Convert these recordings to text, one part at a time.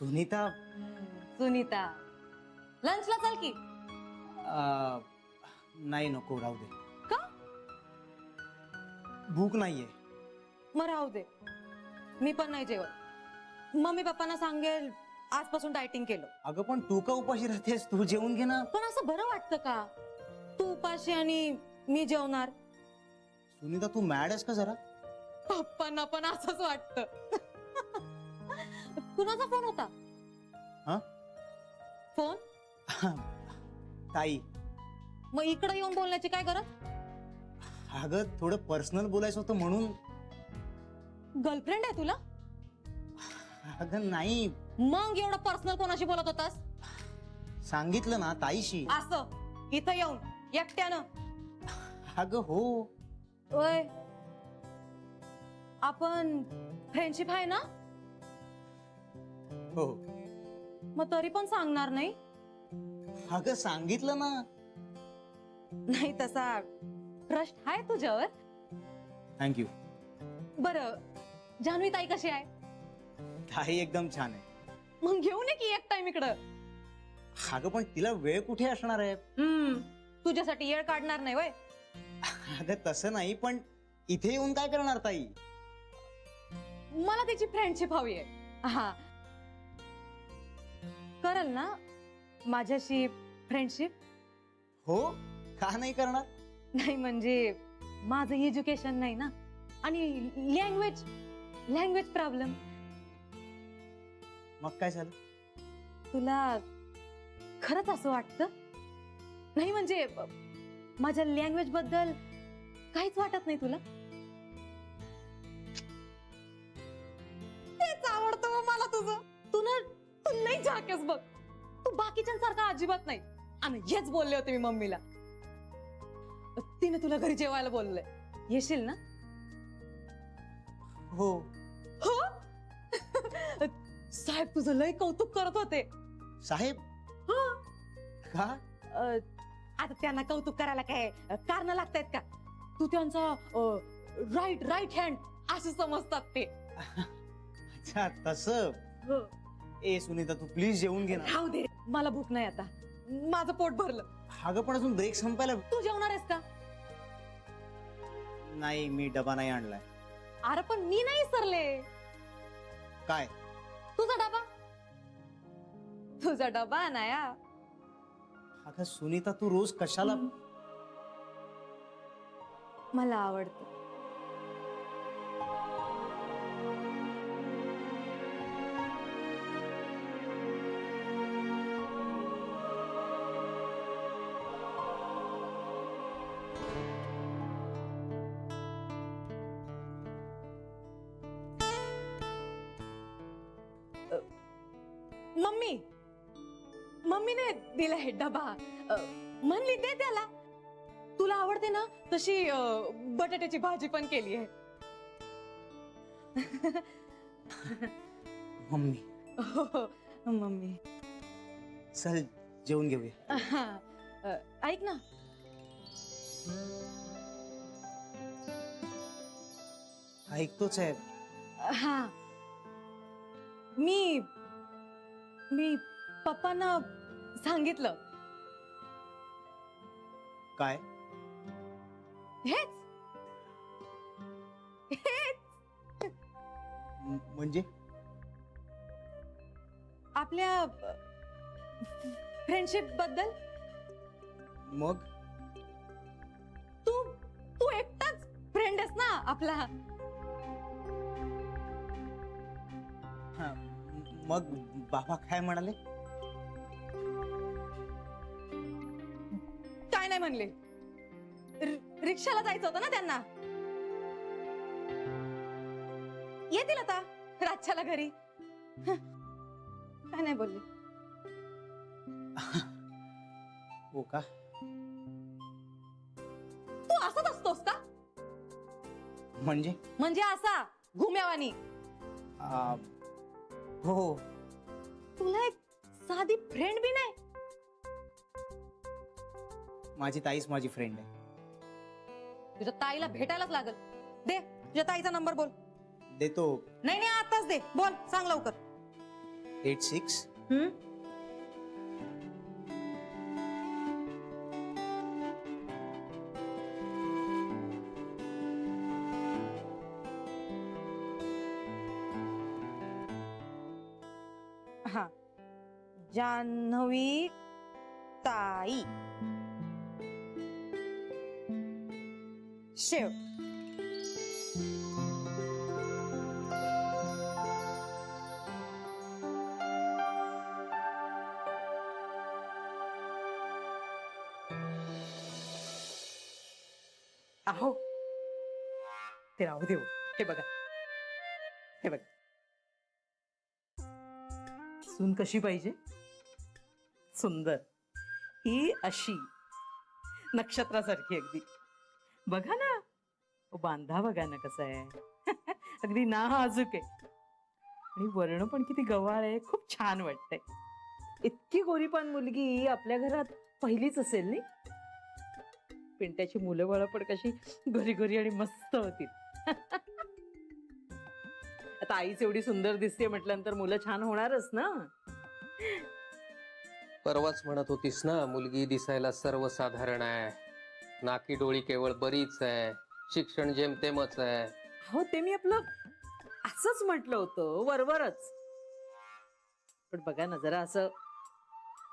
सुनीता. सुनीता लंचला चल की. नाही, नको, राहू दे. का? भूक नाहीये. मग राहू दे, मी पण नाही जेवत. मम्मी पप्पांना सांगेल आजपासून डायटिंग केलं. अगं पण तू का उपाशी राहतेस? तू जेवून घे ना. पण असं बरं वाटतं का, तू उपाशी आणि मी जेवणार? सुनीता, तू मॅड आहेस का जरा? पप्पांना पण असंच वाटतं. कुणाचा फोन होता? हा? फोन? ताई. मग इकडे येऊन बोलण्याची काय गरज? अगं थोडं पर्सनल बोलायचं होतं म्हणून. गर्लफ्रेंड आहे तुला? अगं नाही. मग एवढं पर्सनल कोणाशी बोलत होतास? सांगितलं ना, ताईशी. असं इथं येऊन एकट्यानं? अगं हो. ओय, आपण फ्रेंडशिप आहे ना? हो. मग तरी पण सांगणार नाही? अगं सांगितलं ना. नाही, तसा ट्रस्ट आहे तुझ्यावर. थँक्यू. बरं, जान्हवी ताई कशी आहे? ताई एकदम छान आहे. मग घेऊन ये की एक टाइम इकडं. अगं पण तिला वेळ कुठे असणार आहे? तुझ्यासाठी येळ काढणार नाही वय? अगं तसं नाही, पण इथे येऊन काय करणार ताई? मला त्याची फ्रेंडशिप हवी आहे. हा, करल ना माझ्याशी फ्रेंडशिप? हो, का नाही करणार? नाही म्हणजे माझं एज्युकेशन नाही ना, आणि लँग्वेज प्रॉब्लेम. मग काय झालं? तुला खरंच असं वाटतं? नाही म्हणजे माझ्या लँग्वेज बद्दल काहीच वाटत नाही तुला? तेच आवडतं मला तुझं. तू लई झाकेस बघ. तू बाकीच्यांसारखा अजिबात नाही. आणि हेच बोलले होते मी मम्मीला. तिने तुला घरी जेवायला बोललंय, येशील ना? हो. हो. साहेब तुझं लय कौतुक करत होते. साहेब? का? आता त्यांना कौतुक करायला काय कारण लागतायत का? तू त्यांचा राईट हँड असं समजतात ते. अच्छा, तसं. ए सुनीता, तू प्लीज जेवून घे ना. राहू दे, मला भूक नाही आता. माझं पोट भरलं. अगं पण अजून ब्रेक संपायला. तू जेवणार आहेस का? नाही, मी डबा नाही आणलाय. अरे पण मी नाही सरले. काय? तुझा डबा नाया. अगं सुनीता, तू रोज कशाला? मला आवडतं. मम्मीने दिला हे डबा. म्हणली दे त्याला. तुला आवडते ना तशी बटाट्याची भाजी पण केली आहे. मम्मी. हो, मम्मी. चल जेवून घेऊया. ऐक ना, ऐकतोच आहे. हा, मी पप्पांना सांगितलं. काय? हेच म्हणजे आपल्या फ्रेंडशिप बद्दल. मग तू एकटाच फ्रेंड आहेस ना आपला. हा, मग बाबा काय म्हणाले? काय नाही म्हणले. रिक्षाला जायचं होतं ना त्यांना. येतील आता रातच्याला घरी. काय नाही बोलले. हो का? तू असाच असतोस का? म्हणजे असा घुम्यावानी. हो. तुला एक साधी फ्रेंड बी नाही? माझी ताईच माझी फ्रेंड आहे. तुझ्या ताईला भेटायलाच लागल. दे तुझ्या ताईचा नंबर. बोल. देतो. नाही आताच दे. बोल, सांग लवकर. 86. हा, जान्हवी ताई शेव. अहो ते राहू देऊ. हे बघा, हे बघा, सून कशी पाहिजे? सुंदर. ही अशी नक्षत्रासारखी अगदी. बघा ना, बांधा बघा ना कसा आहे. अगदी नाजूक आहे आणि वर्ण पण किती गवाळ आहे. खूप छान वाटतंय. इतकी गोरीपान मुलगी आपल्या घरात पहिलीच असेल नाही. पिंट्याची मुलं बाळ पण कशी गोरी गोरी आणि मस्त होती. आता आईच एवढी सुंदर दिसते म्हटल्यानंतर मुलं छान होणारच ना. परवाच म्हणत होतीस ना, मुलगी दिसायला सर्वसाधारण आहे, नाकी डोळी केवळ बरीच आहे, शिक्षण जेमतेमच आहे. हो, ते मी आपलं असंच म्हटलं होतं, वरवरच. पण बघा ना, जरा असं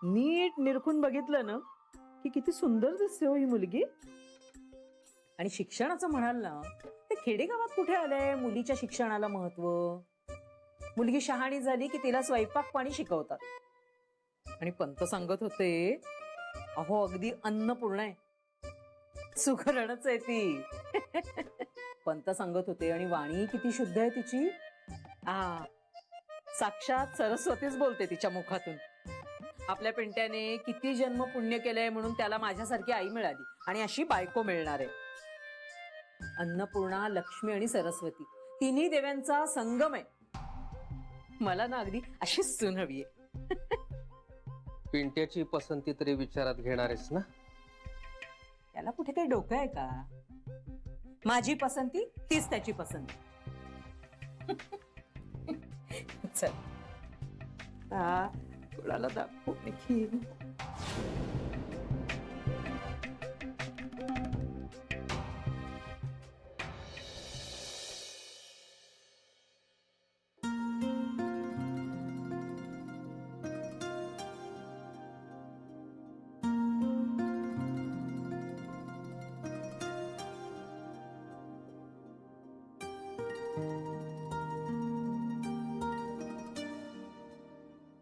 नीट निरखून बघितलं ना की किती सुंदर दिसते हो ही मुलगी. आणि शिक्षणाचं म्हणाल ना, ते खेडेगावात कुठे आलंय मुलीच्या शिक्षणाला महत्व. मुलगी शहाणी झाली की तिला स्वयंपाक पाणी शिकवतात. आणि पंत सांगत होते, अहो अगदी अन्नपूर्ण आहे, सुखरणच आहे ती. पंत सांगत होते. आणि वाणी किती शुद्ध आहे तिची. साक्षात सरस्वतीच बोलते तिच्या मुखातून. आपल्या पिंट्याने किती जन्म पुण्य केलंय म्हणून त्याला माझ्यासारखी आई मिळाली आणि अशी बायको मिळणार आहे. अन्नपूर्णा, लक्ष्मी आणि सरस्वती तिन्ही देव्यांचा संगम आहे. मला ना अगदी अशीच सून हवी आहे. पिंट्याची पसंती तरी विचारात घेणारेस ना? त्याला कुठे काही डोकं आहे का? माझी पसंती तीच त्याची पसंती. चल कोणाला दाखवू निखिल.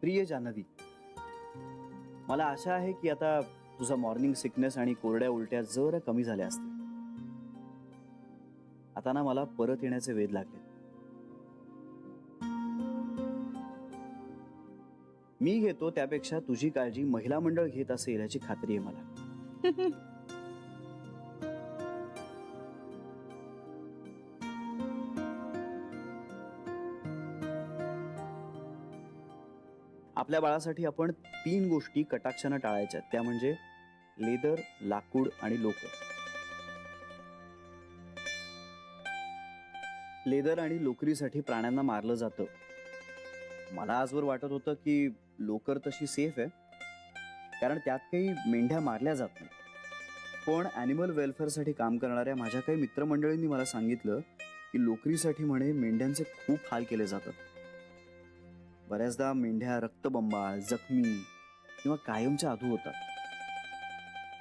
प्रिय जान्हवी, मला आशा आहे की आता तुझा मॉर्निंग सिकनेस आणि कोरड्या उलट्या जरा कमी झाल्या असतील. आता ना मला परत येण्याचे वेध लागले. मी घेतो त्यापेक्षा तुझी काळजी महिला मंडळ घेत असेल याची खात्री आहे मला. आपल्या बाळासाठी आपण 3 गोष्टी कटाक्षानं टाळायच्या, त्या म्हणजे लेदर, लाकूड आणि लोकर. लेदर आणि लोकरीसाठी प्राण्यांना मारलं जातं. मला आजवर वाटत होतं की लोकर तशी सेफ आहे, कारण त्यात काही मेंढ्या मारल्या जात नाही. पण ॲनिमल वेलफेअरसाठी काम करणाऱ्या माझ्या काही मित्रमंडळींनी मला सांगितलं की लोकरीसाठी म्हणे मेंढ्यांचे खूप हाल केले जातात. बऱ्याचदा मेंढ्या रक्तबंबाळ, जखमी किंवा कायमच्या अधू होतात.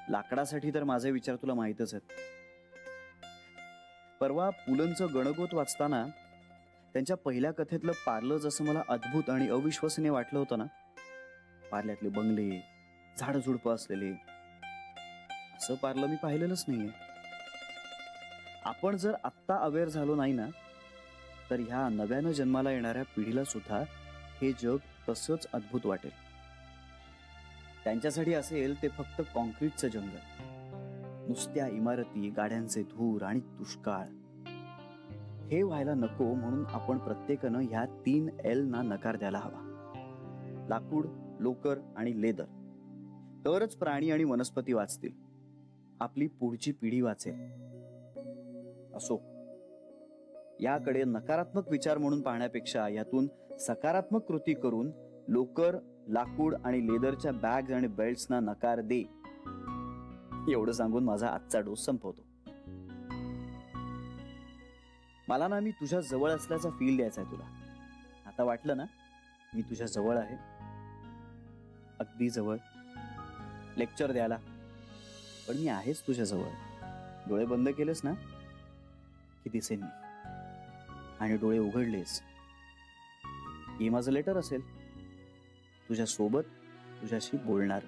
लाकडासाठी तर माझे विचार तुला माहीतच आहेत. परवा पुलंचं गणगोत वाचताना त्यांच्या पहिल्या कथेतलं पार्लं जसं मला अद्भुत आणि अविश्वसनीय वाटलं होतं ना, पार्ल्यातले बंगले, झाडझुडपं असलेले, असं पार्लं मी पाहिलेलंच नाहीये. आपण जर आत्ता अवेअर झालो नाही ना, तर ह्या नव्यानं जन्माला येणाऱ्या पिढीला सुद्धा हे जग तसंच अद्भुत वाटेल. त्यांच्यासाठी असेल ते फक्त कॉन्क्रीटचं जंगल, नुसत्या इमारती, गाड्यांचे धूर आणि दुष्काळ. हे व्हायला नको म्हणून आपण प्रत्येकानं ह्या 3 L ना नकार द्यायला हवा. लाकूड, लोकर आणि लेदर. तरच प्राणी आणि वनस्पती वाचतील, आपली पुढची पिढी वाचेल. असो, याकडे नकारात्मक विचार म्हणून पाहण्यापेक्षा यातून सकारात्मक कृती करून लोकर, लाकूड आणि लेदरच्या बॅग्स आणि बेल्ट्सना नकार दे, एवढं सांगून माझा आजचा डोस संपवतो. मला ना मी तुझ्या जवळ असल्याचा फील द्यायचा आहे तुला. आता वाटलं ना मी तुझ्या जवळ आहे, अगदी जवळ, लेक्चर द्यायला. पण मी आहेच तुझ्या जवळ. डोळे बंद केलेस ना की दिसेन मी, आणि डोळे उघडलेस ही माझं लेटर असेल, तुझ्या सोबत तुझ्याशी बोलणार.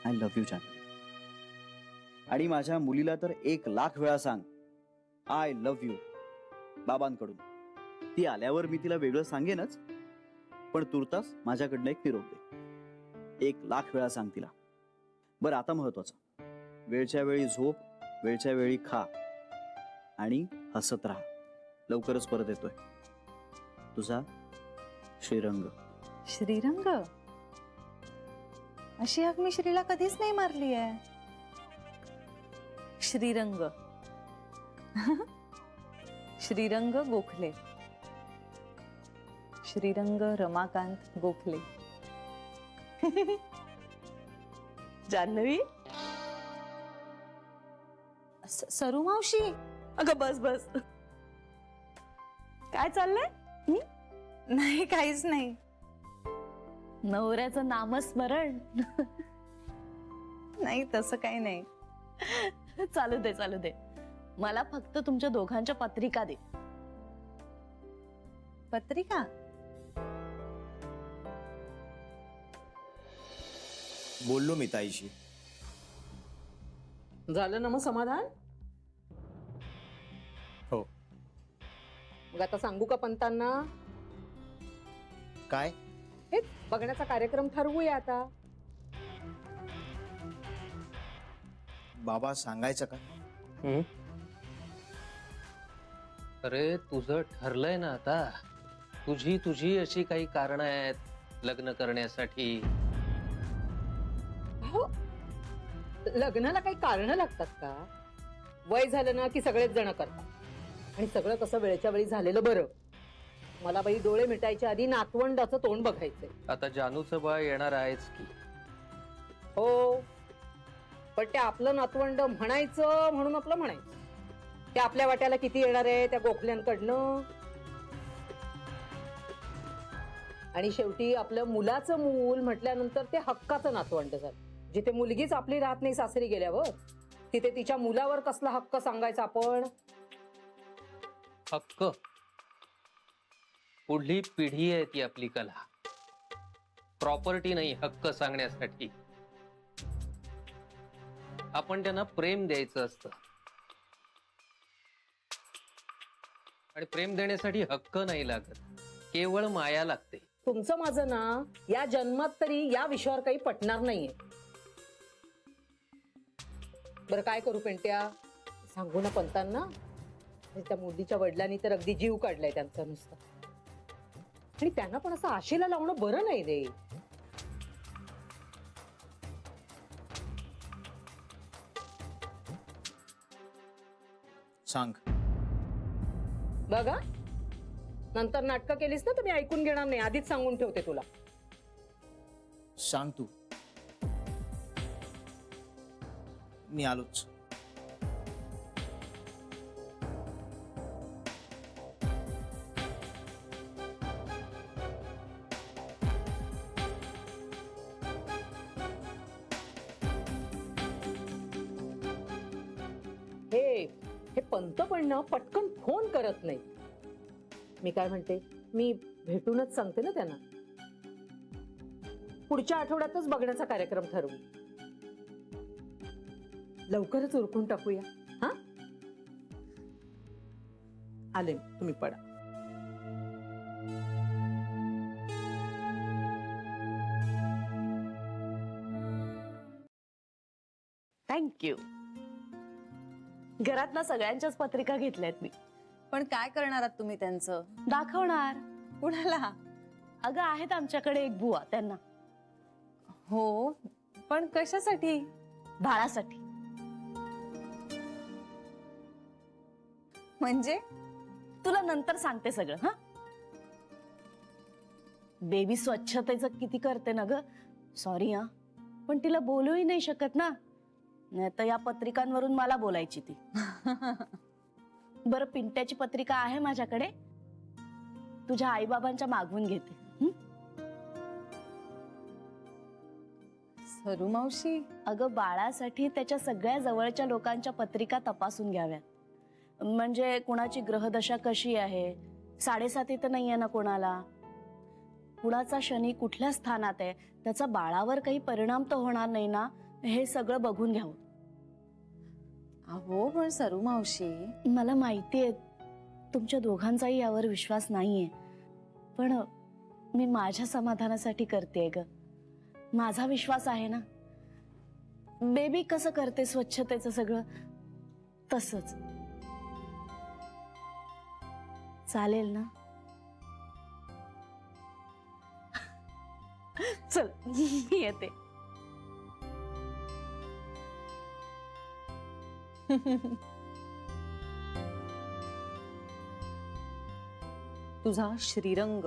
I love you Janhavi. आणि माझ्या मुलीला तर 1,00,000 वेळा सांग आय लव्ह यू बाबांकडून. ती आल्यावर मी तिला वेगळं सांगेनच, पण तुर्तास माझ्याकडनं एक निरोप दे. 1,00,000 वेळा सांग तिला. बरं, आता महत्वाचं, वेळच्या वेळी झोप, वेळच्या वेळी खा आणि हसत राहा. लवकरच परत येतोय. तुझा श्रीरंग. श्रीरंग? अशी हाक मी श्रीला कधीच नाही मारली आहे. श्रीरंग. श्रीरंग गोखले. श्रीरंग रमाकांत गोखले. जान्हवी? सरू मावशी, अगं बस बस. काय चाललंय? नाही, काहीच नाही. नवऱ्याचं नामस्मरण. नाही, तसं काही नाही. चालू दे चालू दे. मला फक्त तुमच्या दोघांच्या पत्रिका दे. पत्रिका? बोललो मी ताईशी. झालं ना मग समाधान? हो. मग आता सांगू का पंतांना? काय? हेच बघण्याचा कार्यक्रम ठरवूया आता. बाबा सांगायचं का? अरे तुझं ठरलंय ना आता. तुझी तुझी अशी काही कारण आहेत लग्न करण्यासाठी. हो, लग्नाला काही कारण लागतात का? वय झालं ना की सगळेच जण करतात, आणि सगळं कसं वेळच्या वेळी झालेलं बरं. मला बाई डोळे मिटायच्या आधी नातवंडाचं तोंड बघायचंय. आता जानूचं बाळ येणार आहेच की. हो, पण ते आपलं नातवंड म्हणायचं म्हणून आपलं म्हणायचं. ते आपल्या वाट्याला किती येणार आहे त्या गोखल्यांकडनं. आणि शेवटी आपलं मुलाचं मूल म्हटल्यानंतर ते हक्काचं नातवंड झालं. जिथे मुलगीच आपली राहत नाही सासरी गेल्यावर, तिथे तिच्या मुलावर कसला हक्क सांगायचा आपण? हक्क? पुढली पिढी आहे ती आपली कला. प्रॉपर्टी नाही हक्क सांगण्यासाठी. आपण त्यांना प्रेम द्यायचं असतं, आणि प्रेम देण्यासाठी हक्क नाही लागत, केवळ माया लागते. तुमचं माझं ना या जन्मात तरी या विषयावर काही पटणार नाहीये. बरं काय करू पेंट्या? सांगू ना पंतांना? त्या मुलीच्या वडिलांनी तर अगदी जीव काढलाय त्यांचा नुसता. आणि त्यांना पण असं आशेला लावणं बरं नाही रे. सांग. बघा, नंतर नाटकं केलीस ना तर मी ऐकून घेणार नाही. आधीच सांगून ठेवते तुला. सांग तू. मी आलोच. हे पंत पण ना पटकन फोन करत नाही. मी काय म्हणते, मी भेटूनच सांगते ना त्यांना. पुढच्या आठवड्यातच बघण्याचा कार्यक्रम ठरवू. लवकरच उरकून टाकूया. हा, आले, तुम्ही पडा. थँक्यू. घरात ना सगळ्यांच्याच पत्रिका घेतल्यात मी. पण काय करणार आहात तुम्ही त्यांचं? दाखवणार. कुणाला? अगं आहेत आमच्याकडे एक बुवा, त्यांना. हो, पण कशासाठी? बाळासाठी. म्हणजे तुला नंतर सांगते सगळं. हा, बेबी स्वच्छतेचं किती करते ना ग. सॉरी हा, पण तिला बोलूही नाही शकत ना, नाही तर या पत्रिकांवरून मला बोलायची ती. बरं, पिंट्याची पत्रिका आहे माझ्याकडे, तुझ्या आईबाबांच्या मागवून घेते. हं? सरू मावशी, अगं, बाळासाठी त्याच्या सगळ्या जवळच्या लोकांच्या पत्रिका तपासून घ्याव्यात. म्हणजे कुणाची ग्रहदशा कशी आहे, 7.5 तर नाहीये ना कोणाला, कुणाचा शनी कुठल्या स्थानात आहे, त्याचा बाळावर काही परिणाम तर होणार नाही ना, हे सगळं बघून घ्यावं. अहो पण सरू मावशी, मला माहितीये तुमच्या दोघांचाही यावर विश्वास नाहीये, पण मी माझ्या समाधानासाठी करतेय ग. माझा विश्वास आहे ना. बेबी कसं करते स्वच्छतेचं सगळं, तसंच चालेल ना. चल मी येते. तुझा श्रीरंग.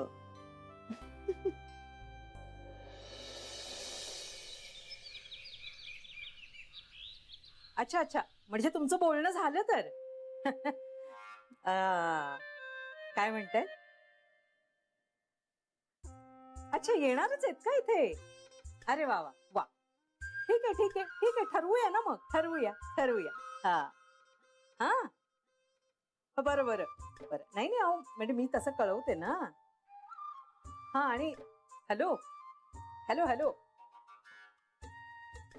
अच्छा अच्छा, म्हणजे तुमचं बोलणं झालं तर. काय म्हणताय? अच्छा, येणारच आहेत का इथे? अरे वा वा वा, ठीक आहे ठीक आहे ठीक आहे, ठरवूया ना, मग ठरवूया ठरवूया. हा हा, बरं बरं बरं. नाही नाही, अहो म्हणजे मी तसं कळवते ना. हा, आणि हॅलो हॅलो हॅलो,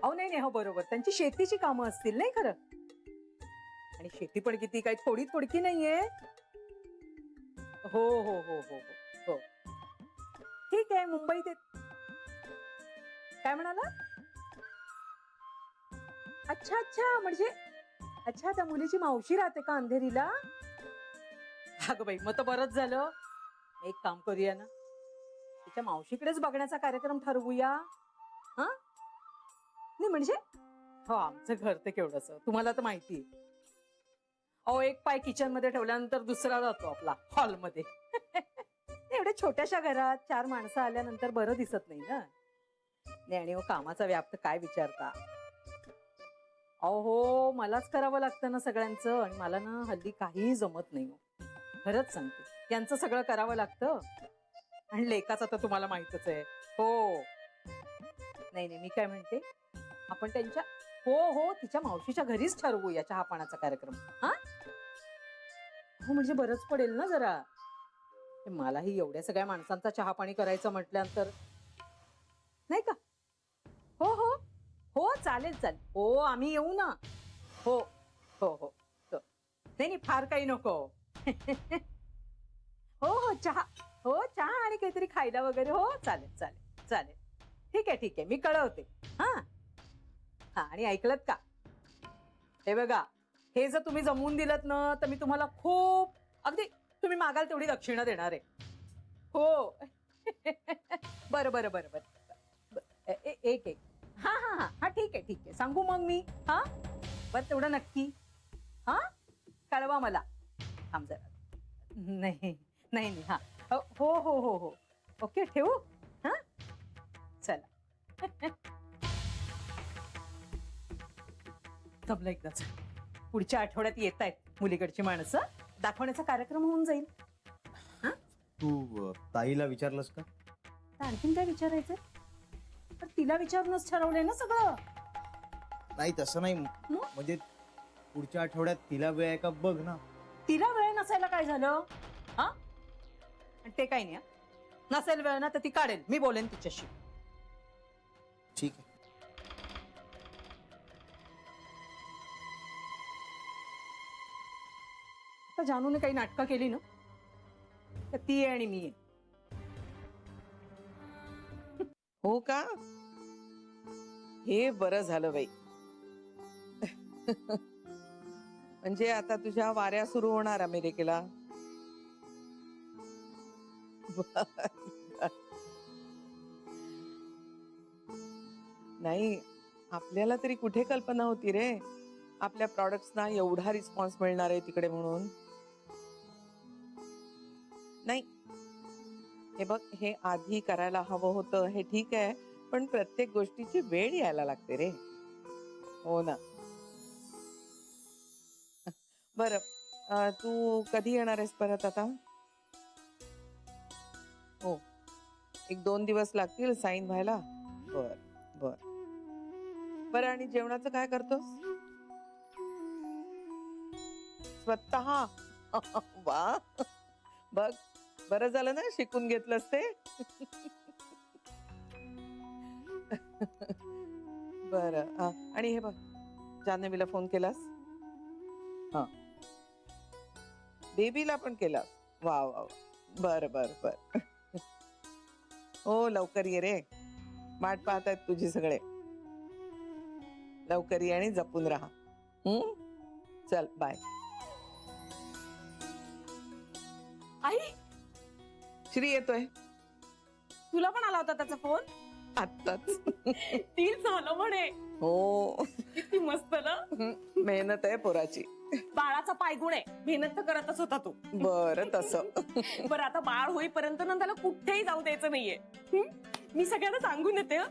अहो नाही नाही, हो बरोबर, त्यांची शेतीची कामं असतील नाही खरं. आणि शेती पण किती काही थोडी थोडकी नाहीये. हो हो हो हो हो हो, ठीक आहे. मुंबईत काय म्हणाला? अच्छा अच्छा, म्हणजे अच्छा, त्या मुलीची मावशी राहते का अंधेरीला? अगं बाई, मग तर बरंच झालं. एक काम करूया ना, तिच्या मावशीकडेच बघण्याचा कार्यक्रम ठरवूया. हा नाही म्हणजे, हो, आमचं घर ते केवढंच तुम्हाला तर माहिती. अहो, एक पाय किचन मध्ये ठेवल्यानंतर दुसरा जातो आपला हॉलमध्ये. एवढ्या छोट्याशा घरात 4 माणसं आल्यानंतर बरं दिसत नाही ना. नाही, आणि कामाचा व्याप तर काय विचारता. अहो, मलाच करावं लागतं ना सगळ्यांचं, आणि मला ना हल्ली काही जमत नाही. खरंच सांगते, यांचं सगळं करावं लागतं. आणि लेकाचं तर तुम्हाला माहितच आहे. हो, नाही नाही, मी काय म्हणते, आपण त्यांच्या, हो हो, तिच्या मावशीच्या घरीच ठरवूया चहापानाचा कार्यक्रम. हा हो, म्हणजे बरंच पडेल ना जरा. मलाही एवढ्या सगळ्या माणसांचा चहापाणी करायचं म्हटल्यानंतर, नाही का? हो हो हो, चालेल चालेल. हो, आम्ही येऊ ना. हो हो हो हो. नाही नाही, फार काही नको. हो हो, चहा, हो चहा आणि काहीतरी खायला वगैरे. हो, चालेल चालेल चालेल, ठीक आहे ठीक आहे, मी कळवते. हा हा, आणि ऐकलत का, हे बघा, हे जर तुम्ही जमवून दिलत ना, तर मी तुम्हाला खूप, अगदी तुम्ही मागाल तेवढी दक्षिणा देणार आहे. हो. बरं बरं बरं बरं, एक एक, हा हा हा हा, ठीक आहे ठीक आहे, सांगू मग मी. हा बरं, तेवढं नक्की. हा, कळवा मला. थांब जरा. नाही नाही नाही, हा, हो हो हो हो, ओके, ठेवू. हा, चला. जमलं एकदाच. पुढच्या आठवड्यात येत आहेत मुलीकडची माणसं, दाखवण्याचा कार्यक्रम होऊन जाईल. तू ताईला विचारलंस का? तर आणखीन काय विचारायचं? पण तिला विचारूनच ठरवलंय ना सगळं. नाही, तसं नाही, म्हणजे पुढच्या आठवड्यात तिला वेळ आहे का बघ ना. तिला वेळ नसायला काय झालं? हा, आणि ते काही नाही, नसेल वेळ ना तर ती काढेल, मी बोलेन तिच्याशी. ठीक आहे. आता जानूने काही नाटकं केली ना, तर ती आहे आणि मी आहे. हो का? हे बरं झालं बाई. म्हणजे आता तुझ्या वाऱ्या सुरू होणार अमेरिकेला. नाही, आपल्याला तरी कुठे कल्पना होती रे आपल्या प्रॉडक्ट्सना एवढा रिस्पॉन्स मिळणार आहे तिकडे म्हणून. नाही, हे बघ, हे आधी करायला हवं होतं हे ठीक आहे, पण प्रत्येक गोष्टीची वेळ यायला लागते रे. हो ना. बर, तू कधी येणार आहेस परत आता? हो, 1-2 दिवस लागतील साईन व्हायला. बर बर बर. आणि जेवणाचं काय करतोस स्वतः? वा, बघ, बरं झालं ना शिकून घेतलंस ते. बर, आणि हे बघ, जान्हवीला फोन केलास? हा, बेबीला पण केलास? वा वा वा. बर बर बर. हो, लवकर ये रे, वाट पाहत आहेत तुझी सगळे. लवकर ये आणि जपून राहा. चल, बाय. आई, श्री येतोय तुला पण आला होता त्याचा फोन? आत्ताच. ती झालं म्हणे. हो, किती मस्त ना. मेहनत आहे पोराची. बाळाचा पायगुण आहे, मेहनत तर करतच होता तू. बर, तसं. बरं, आता बाळ होईपर्यंत ना त्याला कुठेही जाऊ द्यायचं नाहीये. मी सगळ्यांना सांगून येते हं.